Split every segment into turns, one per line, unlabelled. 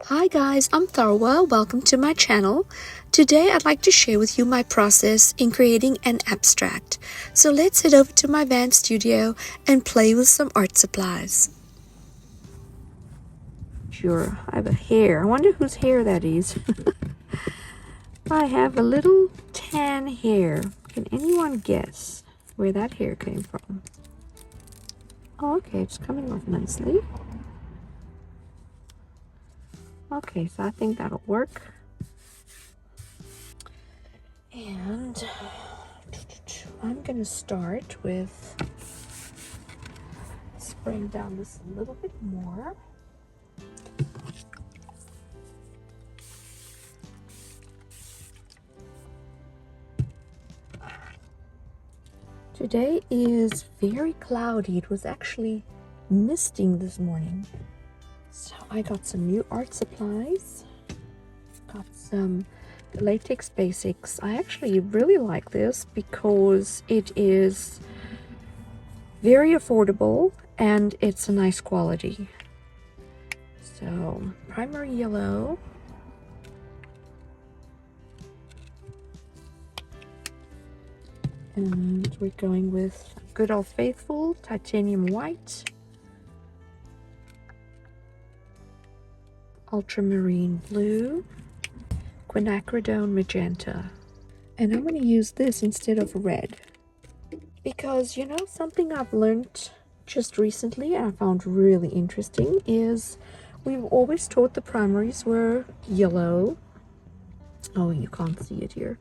Hi guys, I'm Tharwa. Welcome to my channel. Today I'd like to share with you my process in creating an abstract. So let's head over to my van studio and play with some art supplies. Sure, I have a hair. I wonder whose hair that is. I have a little tan hair. Can anyone guess where that hair came from? Oh, okay, it's coming off nicely. Okay, so I think that'll work. And I'm gonna start with spraying down this a little bit more. Today is very cloudy. It was actually misting this morning. So I got some new art supplies. Got some Liquitex Basics. I actually really like this because it is very affordable and it's a nice quality. So primary yellow. And we're going with good old faithful titanium white, Ultramarine Blue, Quinacridone Magenta. And I'm going to use this instead of red. Because, you know, something I've learned just recently and I found really interesting is we've always taught the primaries were yellow. Oh, you can't see it here.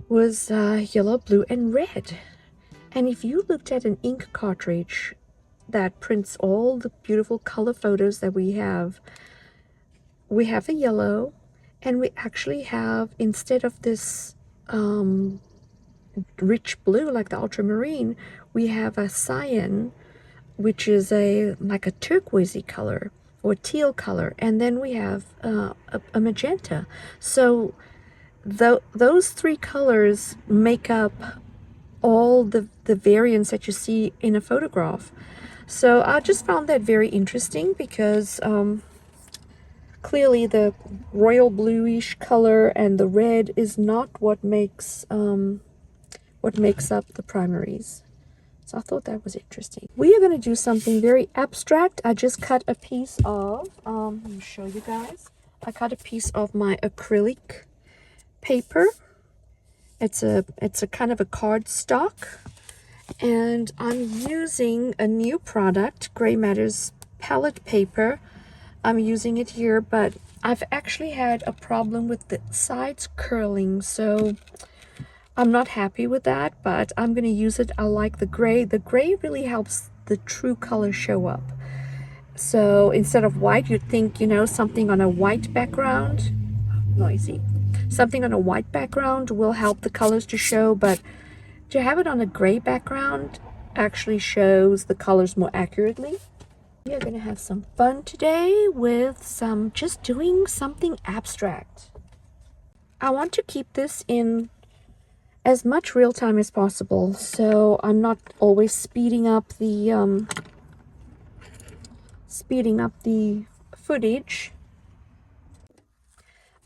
Was yellow, blue, and red. And if you looked at an ink cartridge that prints all the beautiful color photos that we have a yellow, and we actually have, instead of this rich blue like the ultramarine, we have a cyan, which is like a turquoisey color or teal color, and then we have a magenta. So those three colors make up all the variants that you see in a photograph. So I just found that very interesting because clearly the royal bluish color and the red is not what makes up the primaries. So I thought that was interesting. We are going to do something very abstract. I just cut a piece of let me show you guys. I cut a piece of my acrylic paper. It's a kind of a cardstock, and I'm using a new product, Gray Matter's palette paper. I'm using it here, but I've actually had a problem with the sides curling, so I'm not happy with that, but I'm going to use it. I like the gray. The gray really helps the true color show up. So instead of white, you'd think, you know, something on a white background, noisy. Something on a white background will help the colors to show, but to have it on a gray background actually shows the colors more accurately. We are going to have some fun today with just doing something abstract. I want to keep this in as much real time as possible, so I'm not always speeding up the footage.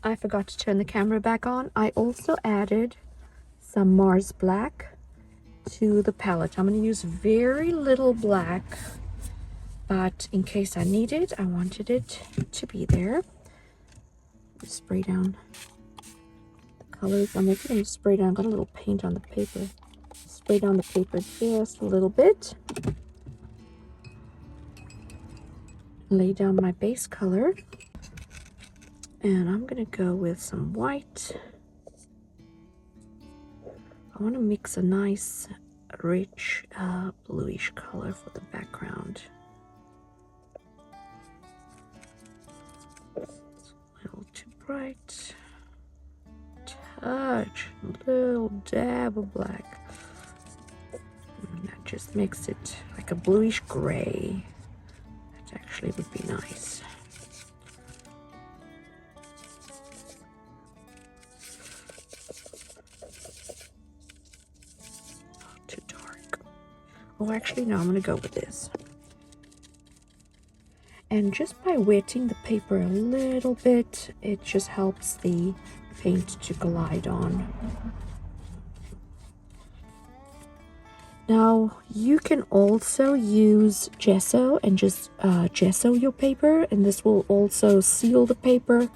I forgot to turn the camera back on. I also added some Mars black to the palette. I'm going to use very little black, but in case I need it, I wanted it to be there. Spray down the colors. I'm actually going to spray down. Got a little paint on the paper. Spray down the paper just a little bit. Lay down my base color. And I'm going to go with some white. I want to mix a nice, rich, bluish color for the background. A little too bright. Touch, a little dab of black. And that just makes it like a bluish gray. That actually would be nice. Too dark. Oh, actually, no, I'm going to go with this. And just by wetting the paper a little bit, it just helps the paint to glide on. Now you can also use gesso and just gesso your paper, and this will also seal the paper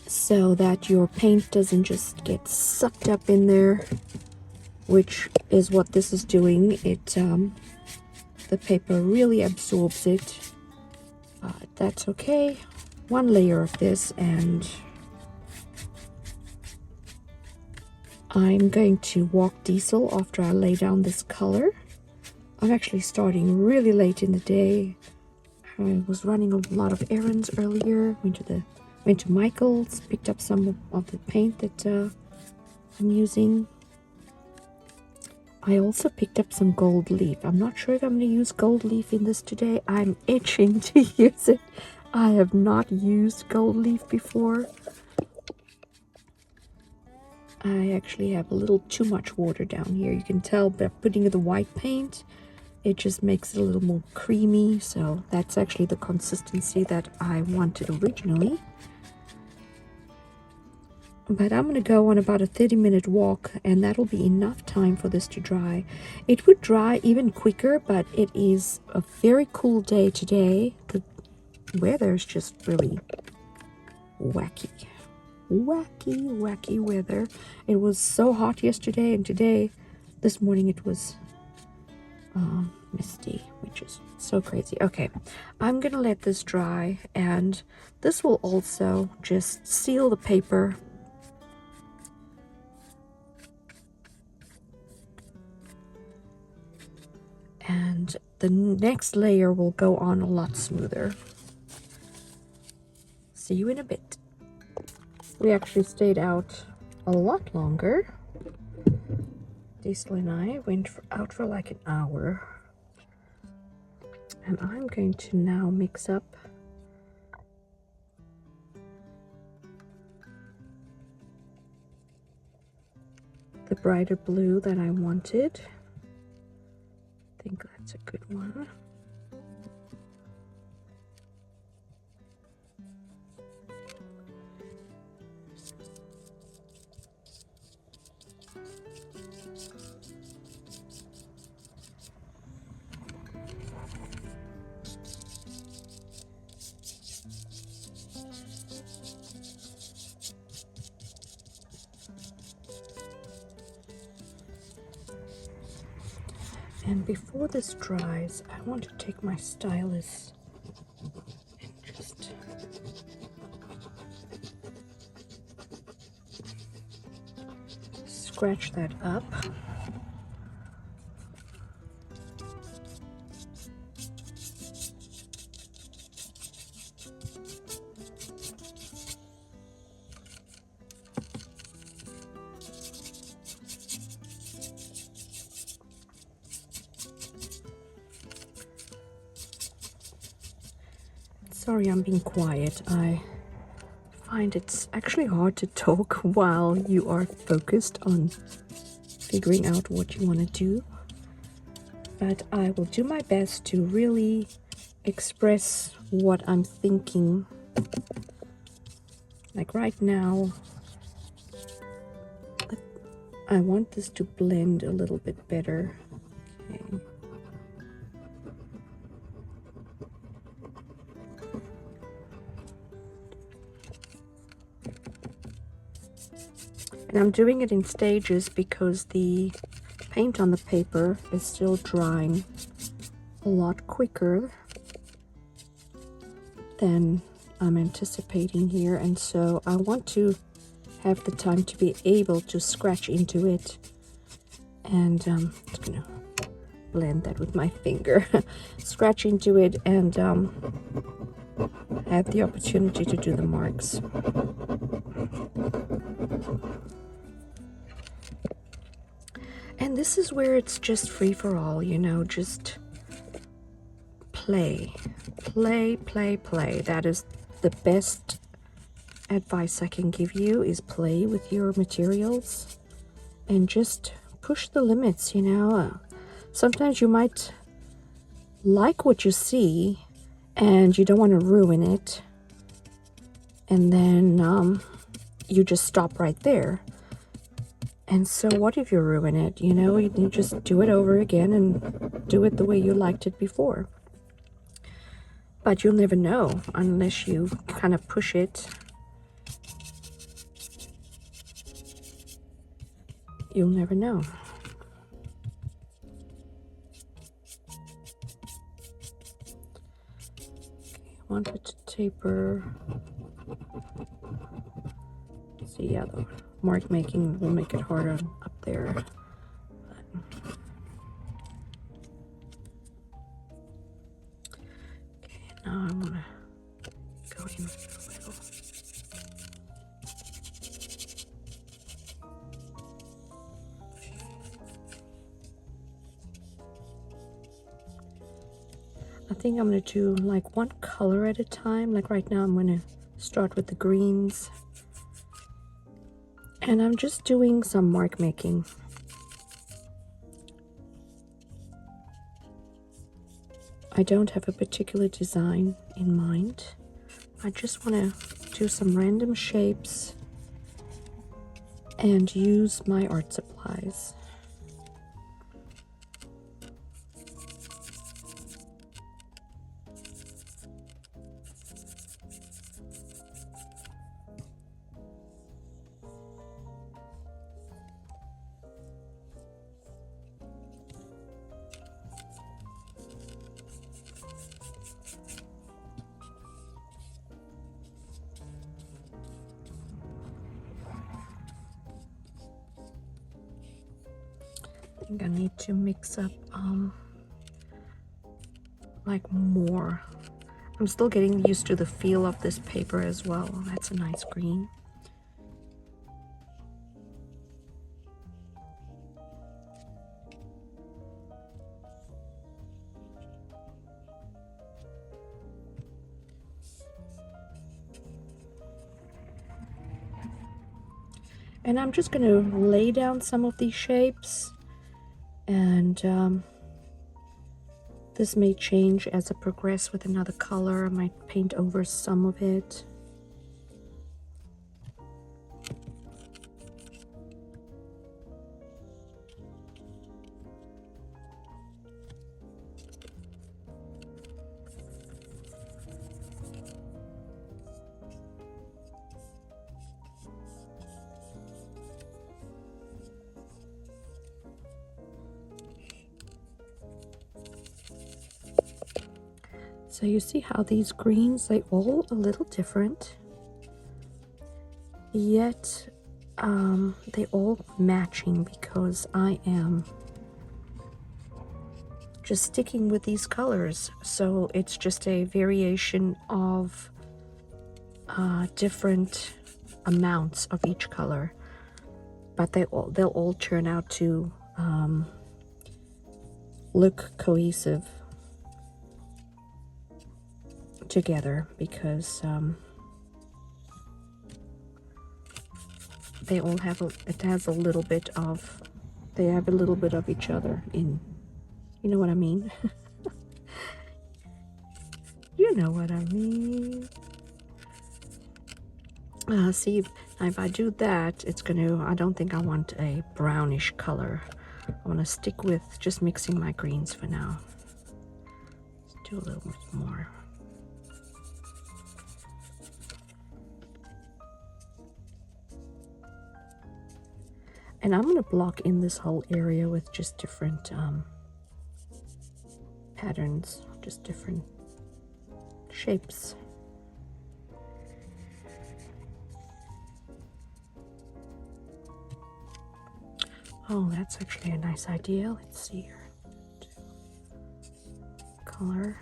so that your paint doesn't just get sucked up in there, which is what this is doing. The paper really absorbs it, but that's okay. One layer of this, and I'm going to walk diesel after I lay down this color. I'm actually starting really late in the day. I was running a lot of errands earlier, went to Michael's, picked up some of the paint that I'm using. I also picked up some gold leaf. I'm not sure if I'm going to use gold leaf in this today. I'm itching to use it. I have not used gold leaf before. I actually have a little too much water down here. You can tell by putting in the white paint, it just makes it a little more creamy. So that's actually the consistency that I wanted originally. But I'm going to go on about a 30-minute walk, and that'll be enough time for this to dry. It would dry even quicker, but it is a very cool day today. The weather is just really wacky weather. It was so hot yesterday, and this morning it was misty, which is so crazy. Okay, I'm going to let this dry, and this will also just seal the paper. And the next layer will go on a lot smoother. See you in a bit. We actually stayed out a lot longer. Diesel and I went out for like an hour. And I'm going to now mix up the brighter blue that I wanted. I think that's a good one. And before this dries, I want to take my stylus and just scratch that up. Sorry, I'm being quiet. I find it's actually hard to talk while you are focused on figuring out what you want to do. But I will do my best to really express what I'm thinking. Like right now, I want this to blend a little bit better. Okay. And I'm doing it in stages because the paint on the paper is still drying a lot quicker than I'm anticipating here, and so I want to have the time to be able to scratch into it. And I'm just gonna blend that with my finger. Scratch into it and have the opportunity to do the marks. And this is where it's just free for all, you know, just play. That is the best advice I can give you, is play with your materials and just push the limits, you know. Sometimes you might like what you see, and you don't want to ruin it, and then you just stop right there. And so what if you ruin it? You know, you just do it over again and do it the way you liked it before. But you'll never know unless you kind of push it. You'll never know. I want it to taper. See, yeah, the mark making will make it harder up there. Okay, now I want to go in a little. I think I'm going to do like one color at a time. Like right now I'm going to start with the greens. And I'm just doing some mark making. I don't have a particular design in mind. I just want to do some random shapes and use my art supplies. I think I need to mix up like more. I'm still getting used to the feel of this paper as well. That's a nice green. And I'm just going to lay down some of these shapes, and this may change as I progress with another color. I might paint over some of it. So you see how these greens, they all a little different, yet they all matching because I am just sticking with these colors. So it's just a variation of different amounts of each color, but they'll all turn out to look cohesive together because they all have it has a little bit of, they have a little bit of each other in, you know what I mean? You know what I mean. See, if I do that, it's gonna, I don't think I want a brownish color. I want to stick with just mixing my greens for now. Let's do a little bit more. And I'm going to block in this whole area with just different patterns, just different shapes. Oh, that's actually a nice idea. Let's see here. Color.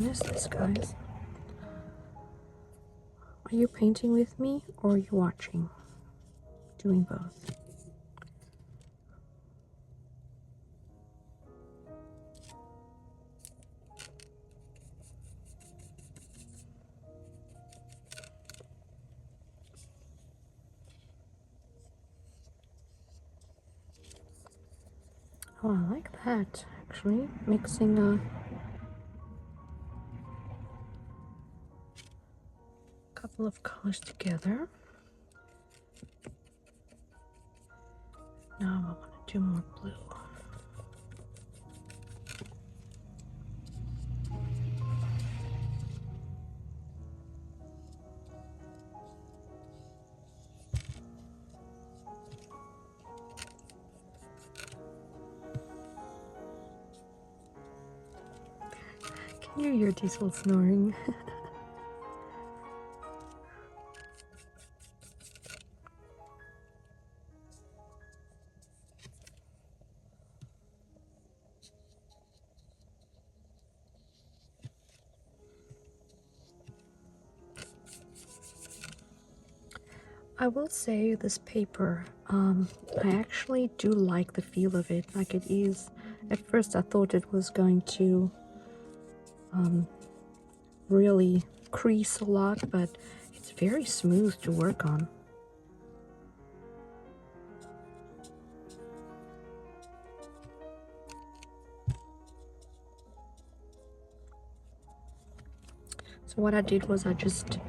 fun is this, guys? Are you painting with me or are you watching? Doing both. Oh, I like that, actually. Mixing a couple of colors together. Now I want to do more blue. Can you hear Diesel snoring? I will say this paper, I actually do like the feel of it. Like it is, at first I thought it was going to really crease a lot, but it's very smooth to work on. So what I did was I just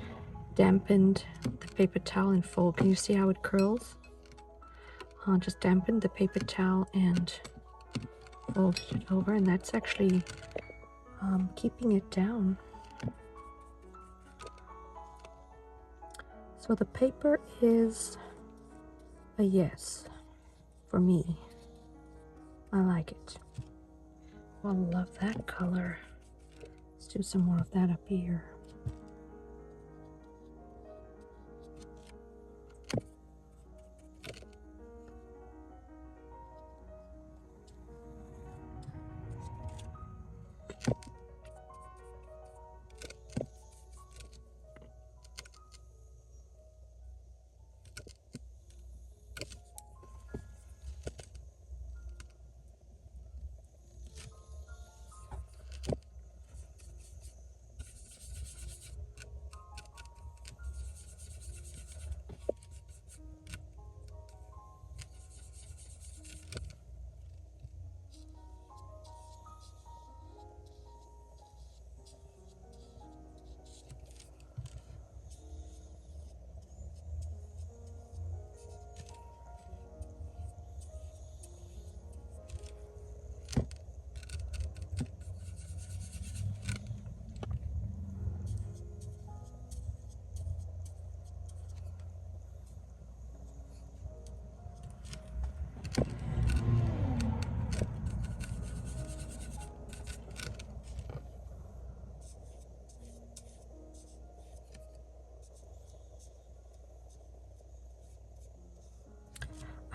dampened the paper towel and fold. Can you see how it curls? I just dampened the paper towel and folded it over, and that's actually keeping it down. So the paper is a yes for me. I like it. I love that color. Let's do some more of that up here.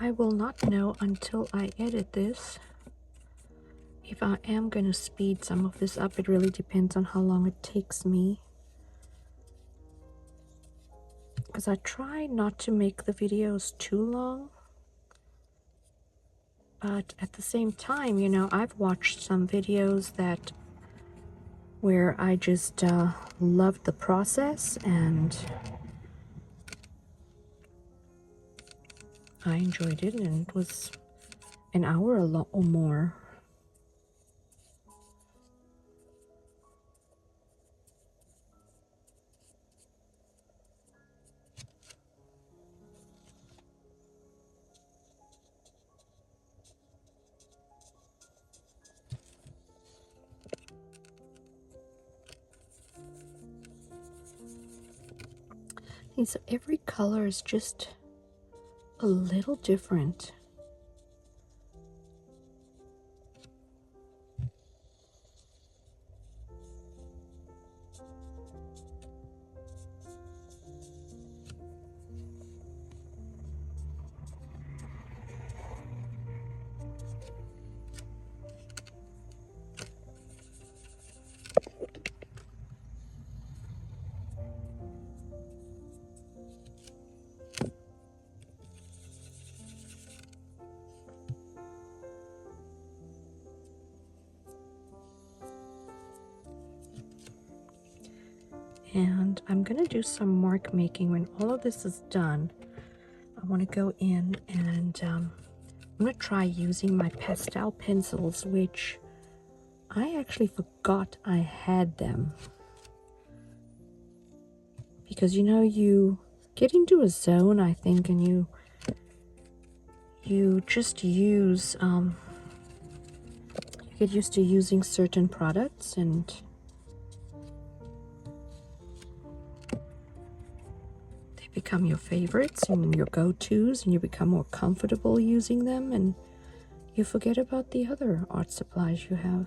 I will not know until I edit this if I am going to speed some of this up. It really depends on how long it takes me, because I try not to make the videos too long, but at the same time, you know, I've watched some videos that where I just loved the process and I enjoyed it, and it was an hour or more. And so every color is just a little different. And I'm gonna do some mark making. When all of this is done, I want to go in and I'm gonna try using my pastel pencils, which I actually forgot I had them. Because you know, you get into a zone, I think, and you just use you get used to using certain products, and they become your favorites and your go-tos, and you become more comfortable using them, and you forget about the other art supplies you have.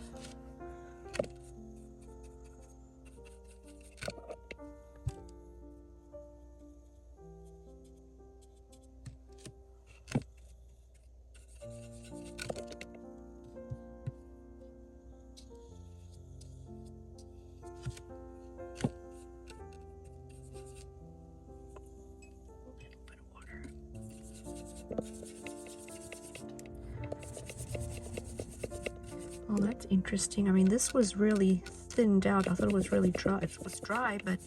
Oh, that's interesting. I mean, this was really thinned out. I thought it was really dry. It was dry, but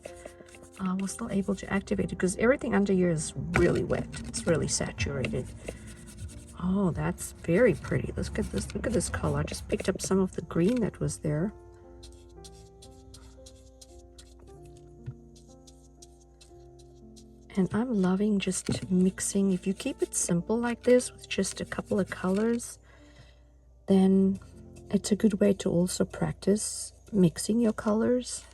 we're still able to activate it because everything under here is really wet. It's really saturated. Oh, that's very pretty. Let's get this. Look at this color. I just picked up some of the green that was there. And I'm loving just mixing. If you keep it simple like this with just a couple of colors, then it's a good way to also practice mixing your colors.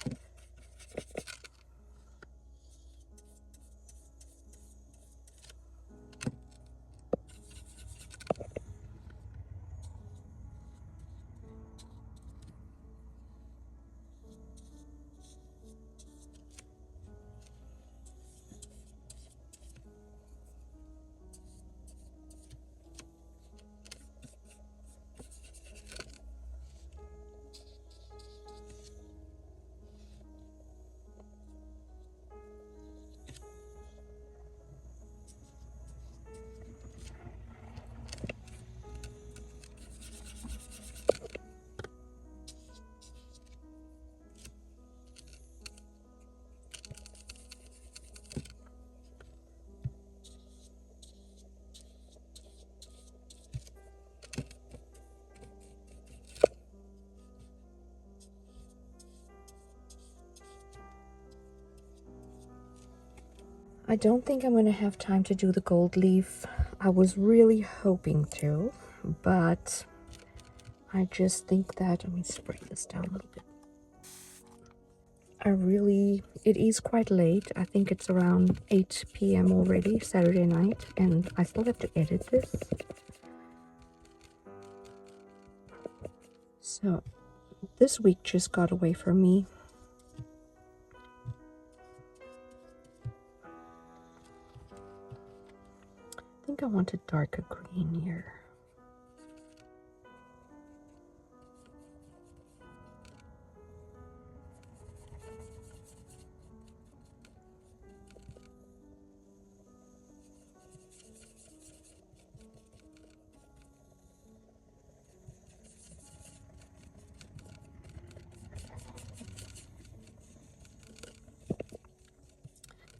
I don't think I'm going to have time to do the gold leaf. I was really hoping to, but I just think that, let me spray this down a little bit. It is quite late. I think it's around 8 p.m. already, Saturday night, and I still have to edit this. So this week just got away from me. I think I want a darker green here.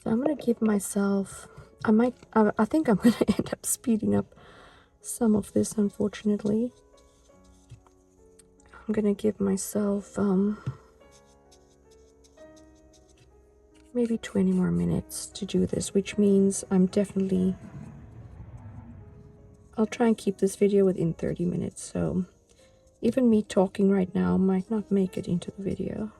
So I'm going to give myself, I think I'm going to end up speeding up some of this, unfortunately. I'm going to give myself maybe 20 more minutes to do this, which means I'll try and keep this video within 30 minutes. So even me talking right now might not make it into the video.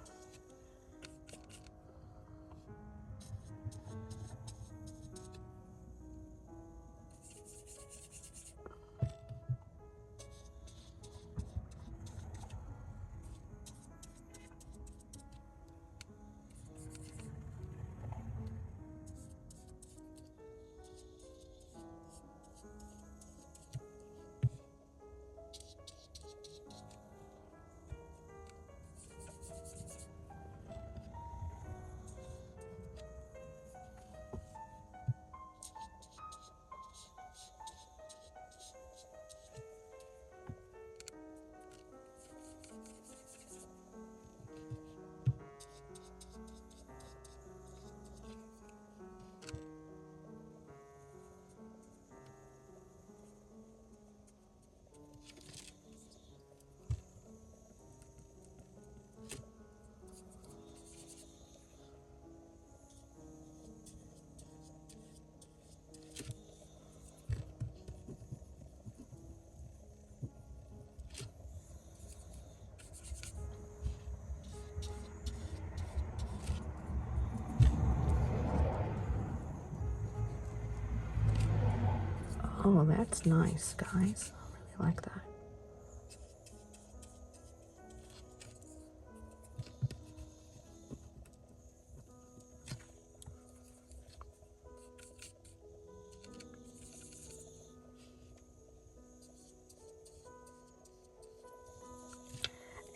Oh, that's nice, guys. I really like that.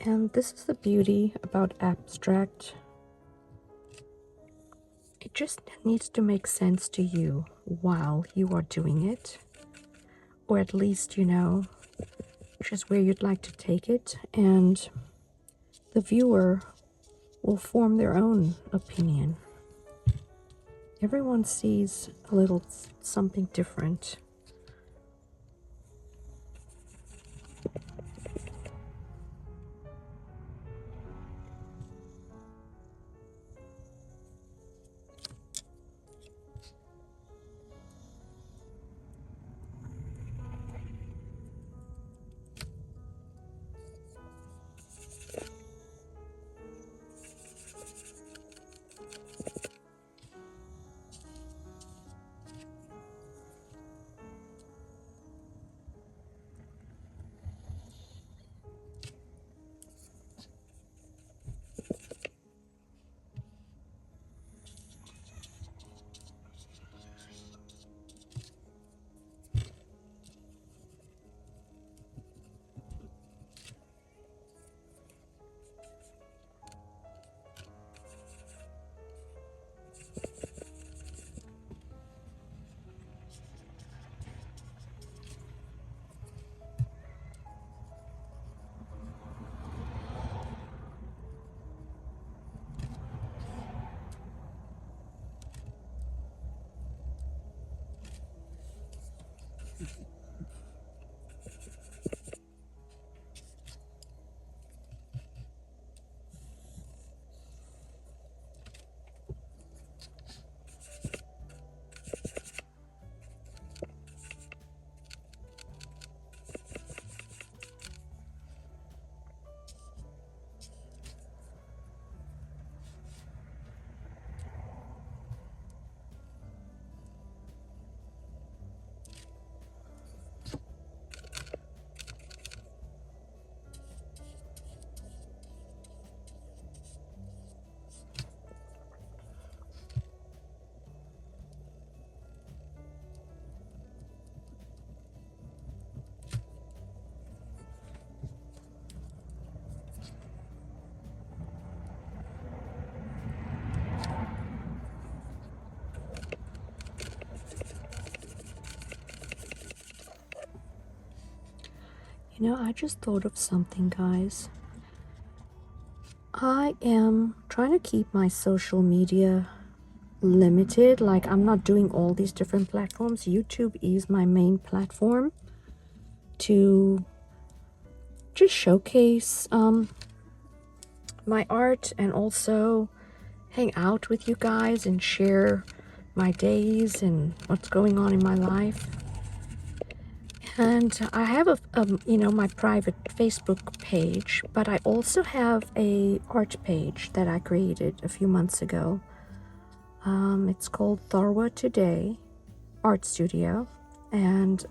And this is the beauty about abstract. It just needs to make sense to you while you are doing it. Or at least, you know, just where you'd like to take it. And the viewer will form their own opinion. Everyone sees a little something different. You know, I just thought of something, guys. I am trying to keep my social media limited. Like, I'm not doing all these different platforms. YouTube is my main platform to just showcase my art and also hang out with you guys and share my days and what's going on in my life. And I have you know, my private Facebook page, but I also have a art page that I created a few months ago. It's called Tharwa Today Art Studio, and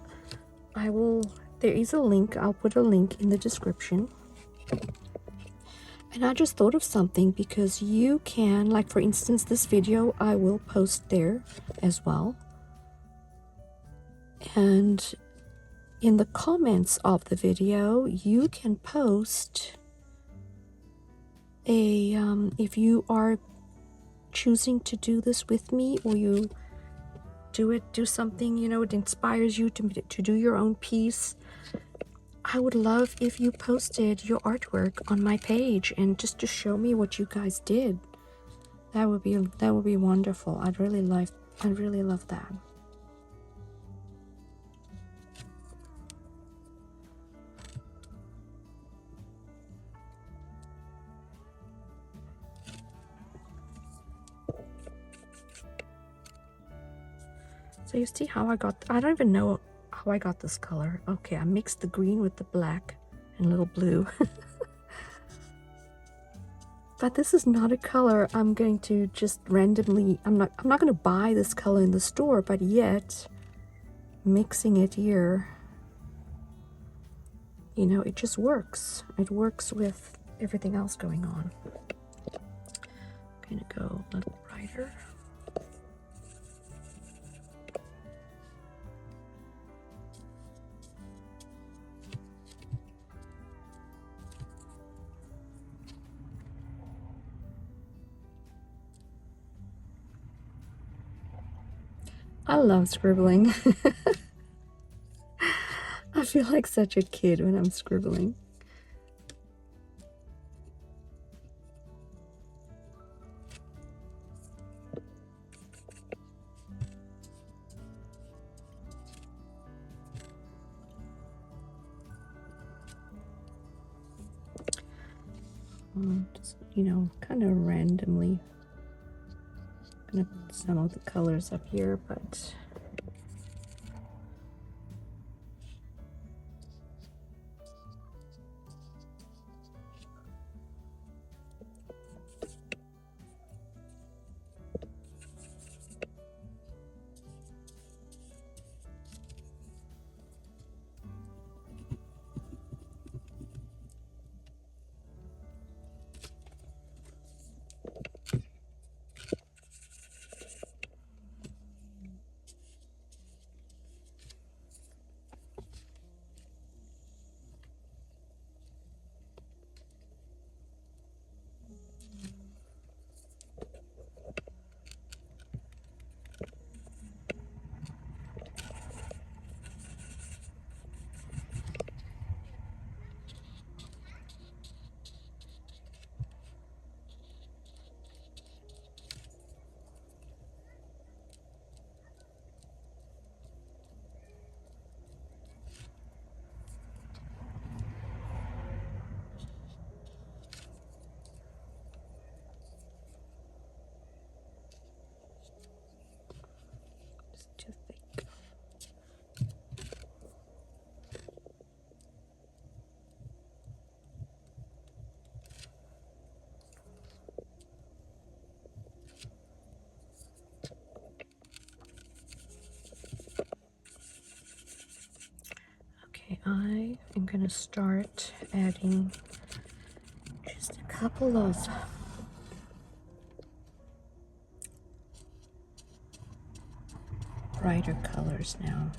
there is a link, I'll put a link in the description. And I just thought of something, because you can, like for instance, this video I will post there as well. And in the comments of the video, you can post a, if you are choosing to do this with me, or you do something, you know, it inspires you to do your own piece. I would love if you posted your artwork on my page and just to show me what you guys did. That would be wonderful. I'd really love that. So you see how I don't even know how I got this color. Okay, I mixed the green with the black and a little blue. But this is not a color I'm going to just randomly, I'm not going to buy this color in the store, but yet mixing it here, you know, it just works. It works with everything else going on. I'm gonna go a little brighter. I love scribbling. I feel like such a kid when I'm scribbling. Just, you know, kind of randomly. I'm gonna put some of the colors up here, but it's too thick. Okay, I am gonna start adding just a couple of brighter colors now.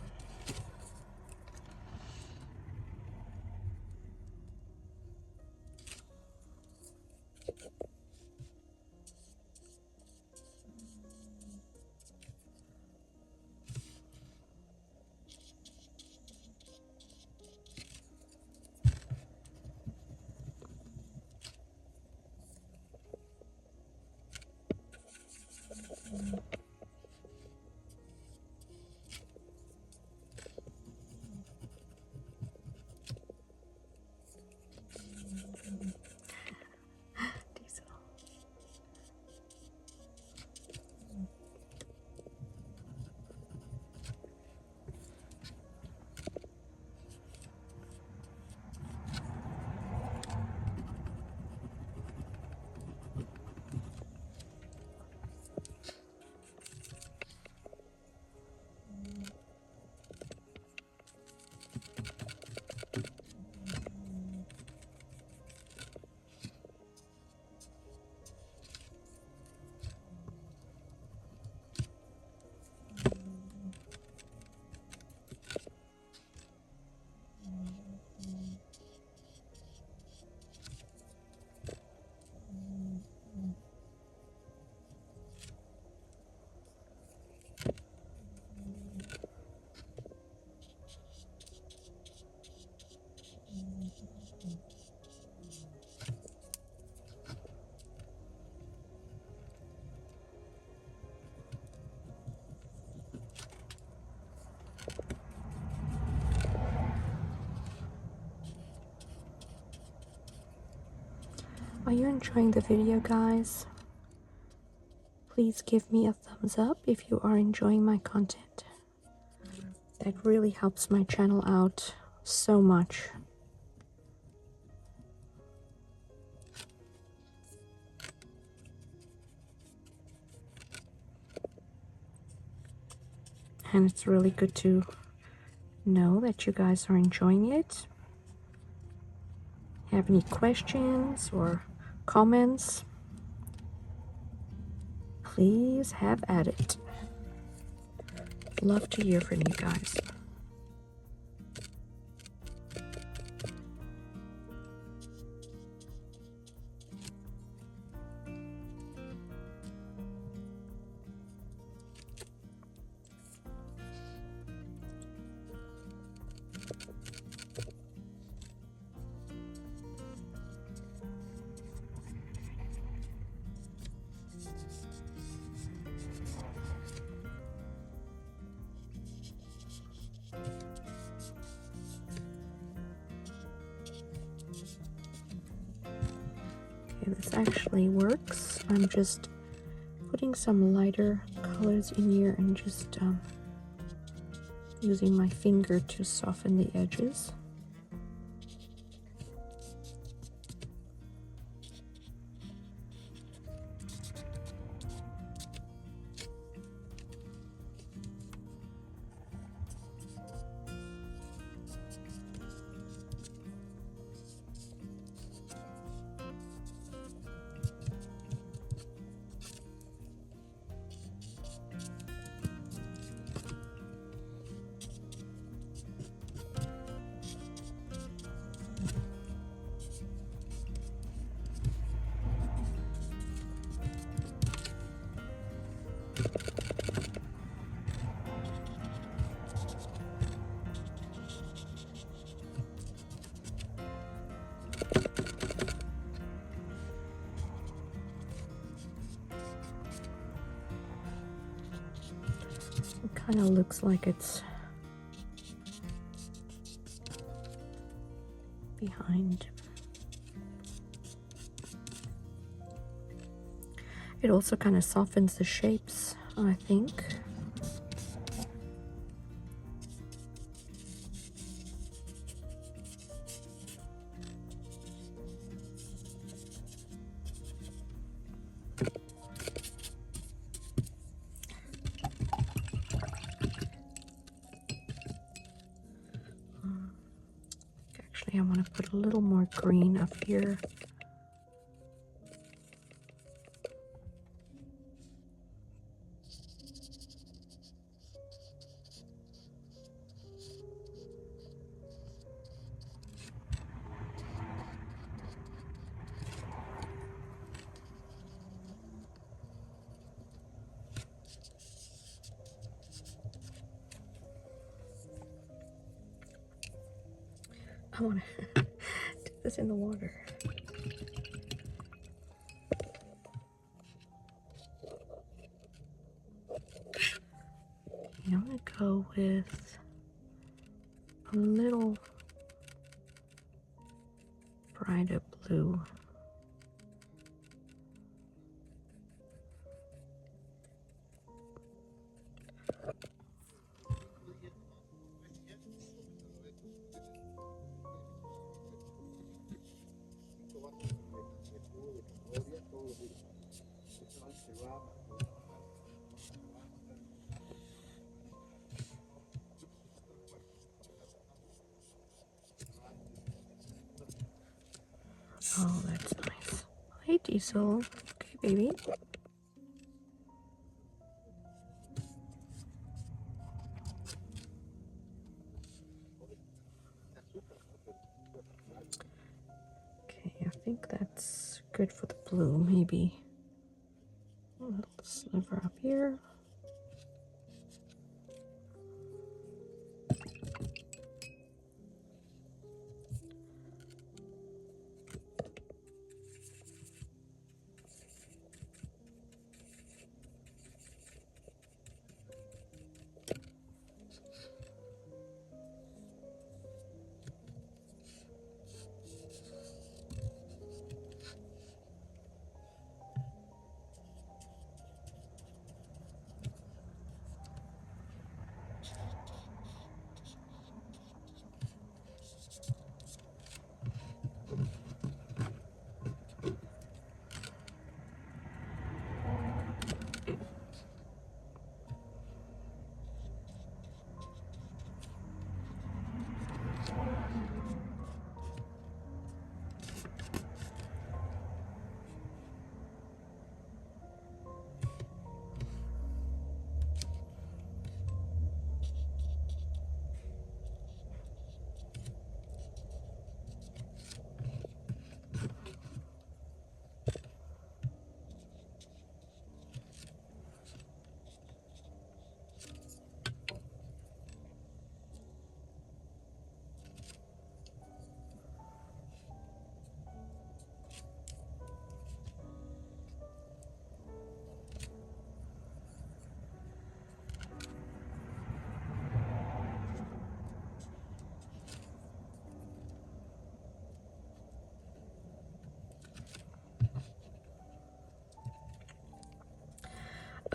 Are you enjoying the video, guys? Please give me a thumbs up if you are enjoying my content. That really helps my channel out so much. And it's really good to know that you guys are enjoying it. Have any questions or comments? Please have at it. Love to hear from you guys. Okay, this actually works. I'm just putting some lighter colors in here and just using my finger to soften the edges. It kind of looks like it's behind. It also kind of softens the shapes, I think. Actually, I want to put a little more green up here. I want to dip this in the water. I'm going to go with a little brighter blue. Oh, that's nice. Hey, Diesel. Okay, baby. Okay, I think that's good for the blue. Maybe a little sliver up here.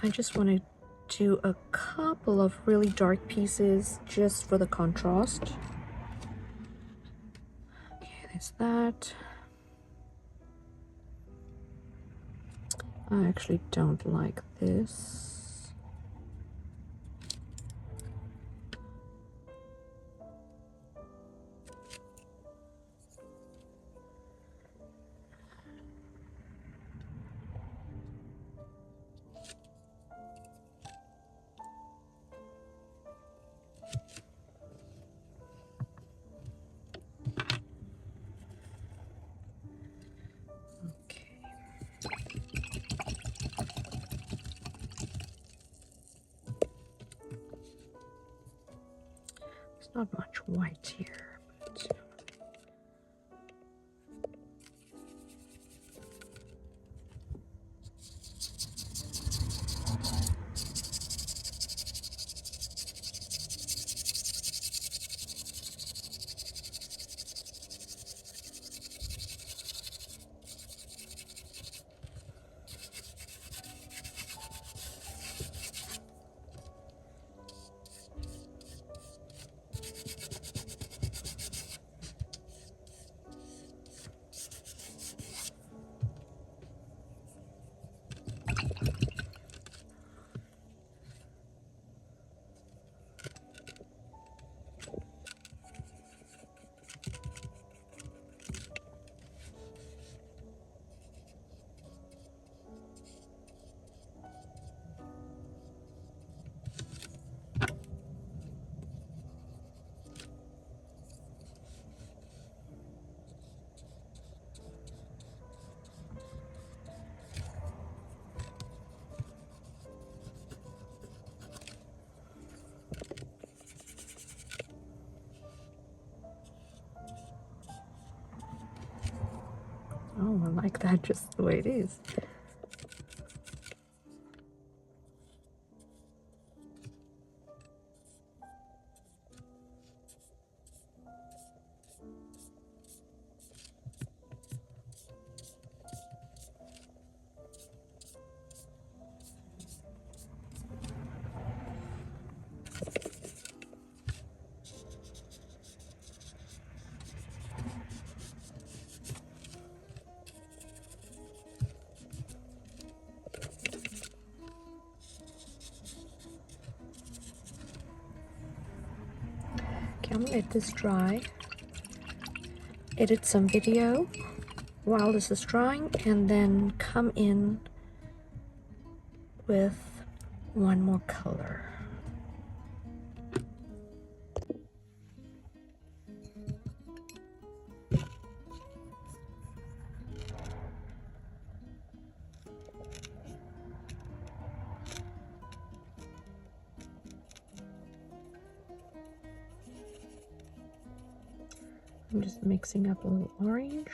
I just want to do a couple of really dark pieces just for the contrast. Okay, there's that. I actually don't like this. Not much white here, but oh, I like that just the way it is. Okay, I'm gonna let this dry, edit some video while this is drying, and then come in with one more color. I'm just mixing up a little orange.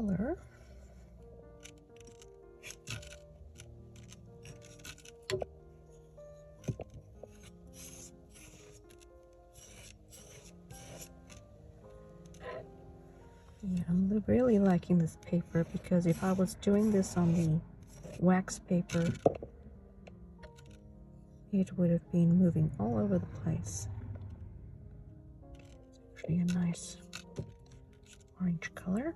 color. Yeah, I'm really liking this paper because if I was doing this on the wax paper, it would have been moving all over the place. It's actually a nice orange color.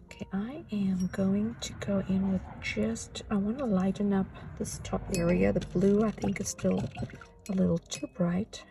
Okay, I am going to go in with just, I want to lighten up this top area. The blue I think is still a little too bright.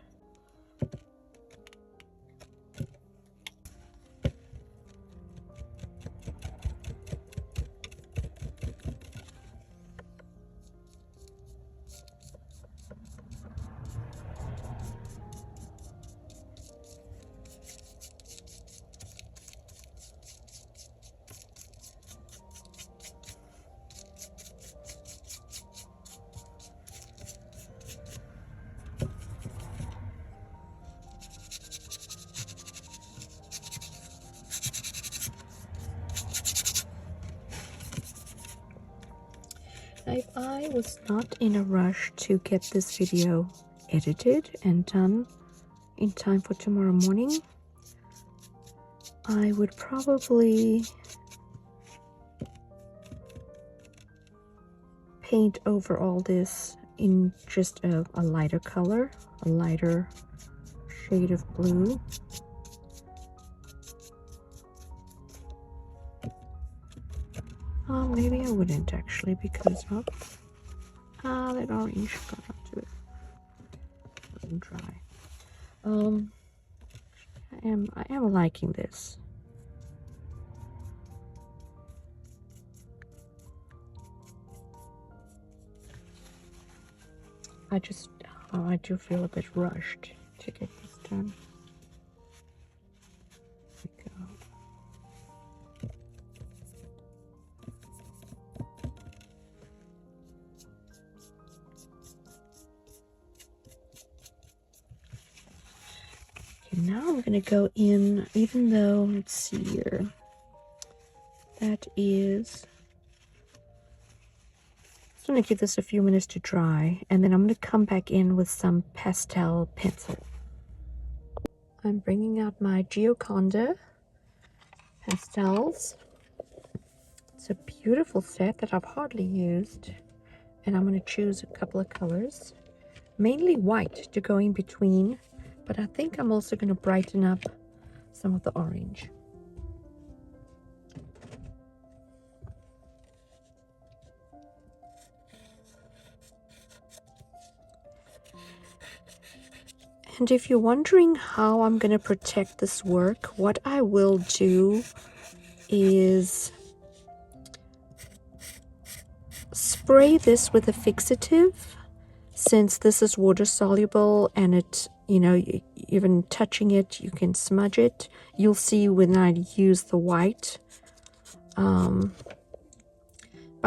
Now, if I was not in a rush to get this video edited and done in time for tomorrow morning, I would probably paint over all this in just a lighter color, a lighter shade of blue. Maybe I wouldn't actually because of that orange got onto it. It wasn't dry. I am liking this. I do feel a bit rushed to get this done. There we go. Now I'm going to go in, even though, let's see here, that is, I'm going to give this a few minutes to dry, and then I'm going to come back in with some pastel pencil. I'm bringing out my Gioconda pastels. It's a beautiful set that I've hardly used, and I'm going to choose a couple of colors, mainly white to go in between. But I think I'm also going to brighten up some of the orange. And if you're wondering how I'm going to protect this work, what I will do is spray this with a fixative, since this is water soluble and it, you know, even touching it, you can smudge it. You'll see when I use the white. By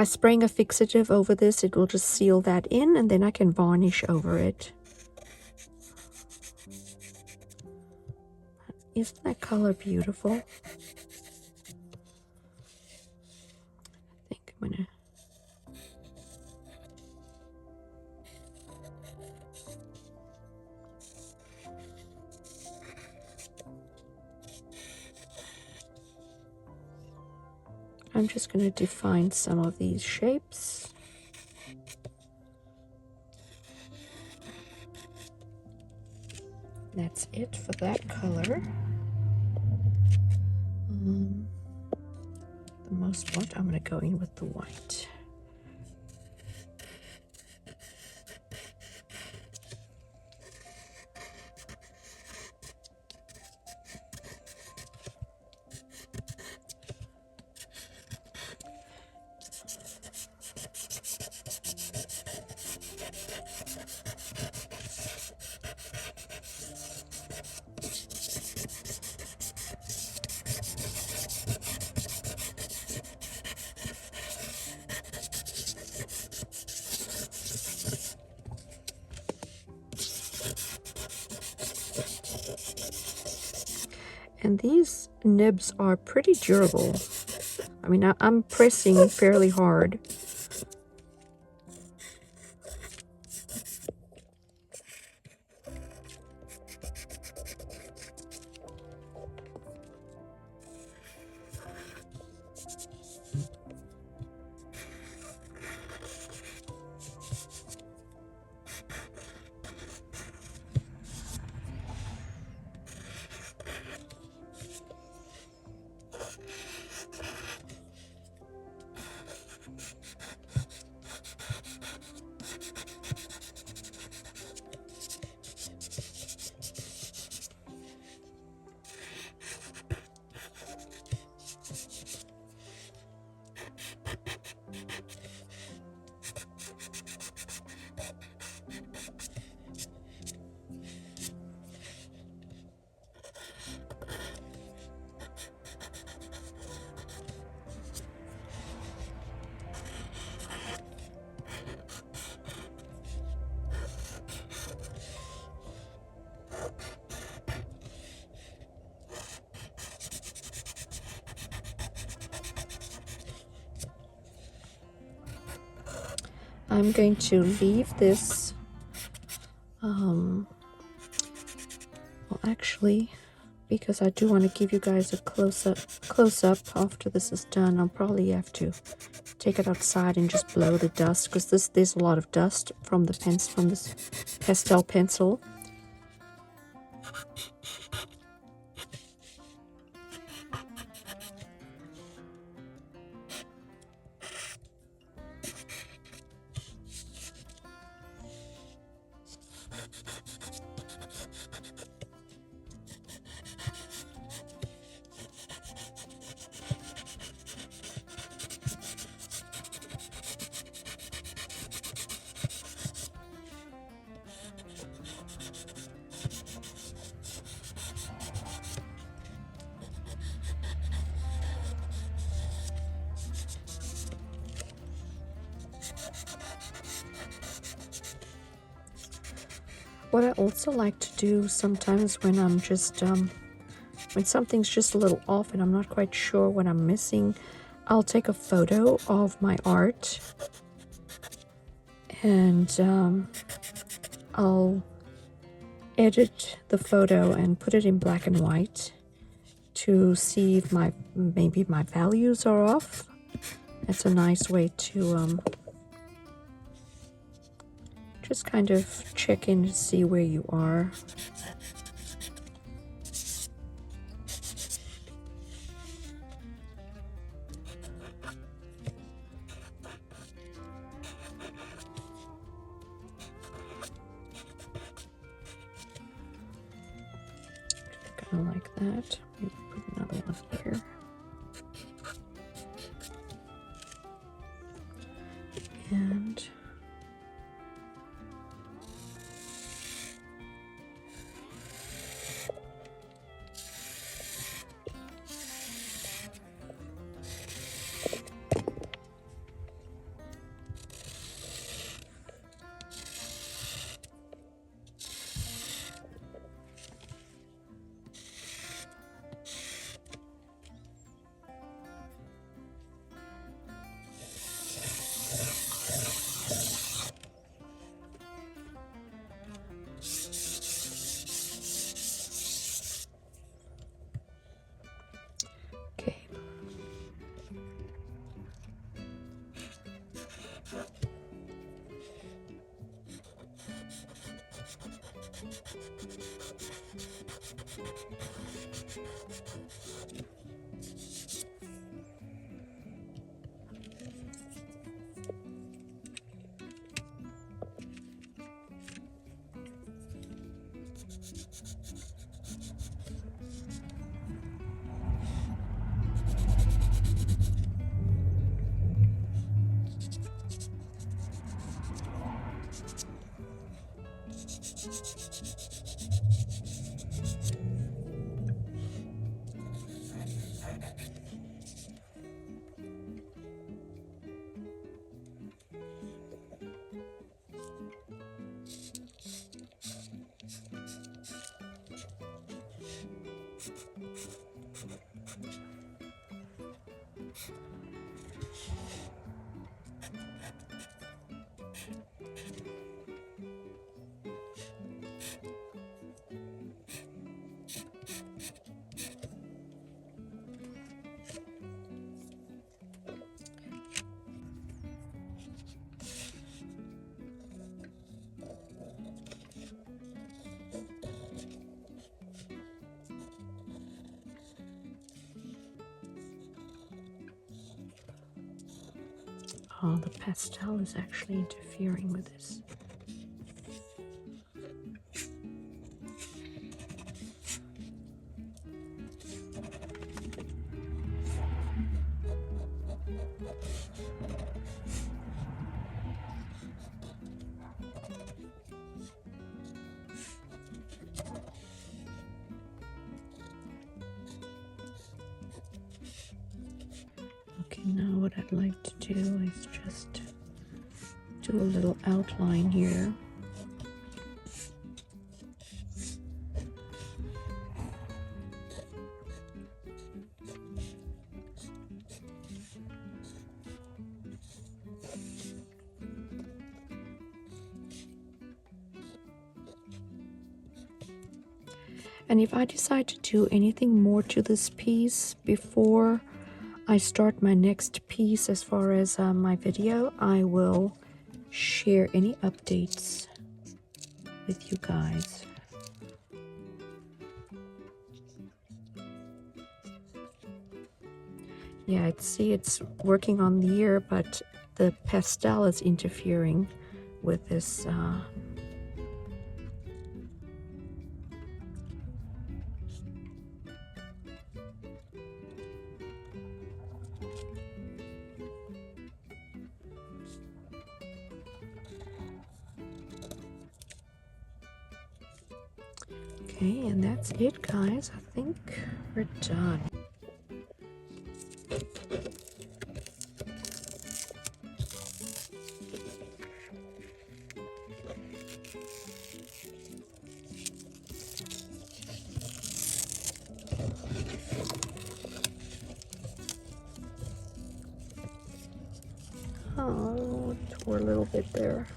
spraying a fixative over this, it will just seal that in, and then I can varnish over it. Isn't that color beautiful? I think I'm gonna... I'm just going to define some of these shapes. That's it for that color. The most part, I'm going to go in with the white. And these nibs are pretty durable. I mean, I'm pressing fairly hard. I'm going to leave this, well, actually, because I do want to give you guys a close-up after this is done. I'll probably have to take it outside and just blow the dust, because there's a lot of dust from the pencil, from this pastel pencil. What I also like to do sometimes when I'm just, when something's just a little off and I'm not quite sure what I'm missing, I'll take a photo of my art and I'll edit the photo and put it in black and white to see if maybe my values are off. That's a nice way to just kind of check in to see where you are. Kind of like that. Maybe put another one here. And Oh, the pastel is actually interfering with this. Okay, now what I'd like to do is just do a little outline here. And if I decide to do anything more to this piece before I start my next piece as far as my video, I will share any updates with you guys. Yeah, it's working on the ear, but the pastel is interfering with this okay, and that's it, guys. I think we're done. Oh, tore a little bit there.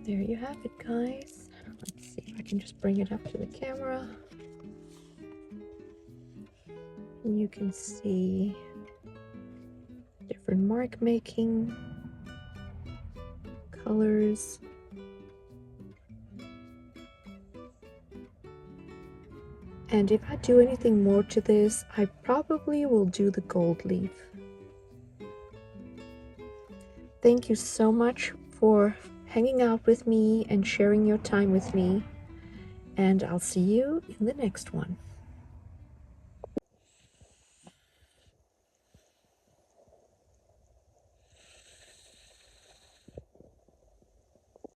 There you have it, guys. Let's see if I can just bring it up to the camera. And you can see different mark making, colors. And if I do anything more to this, I probably will do the gold leaf. Thank you so much for hanging out with me and sharing your time with me. And I'll see you in the next one.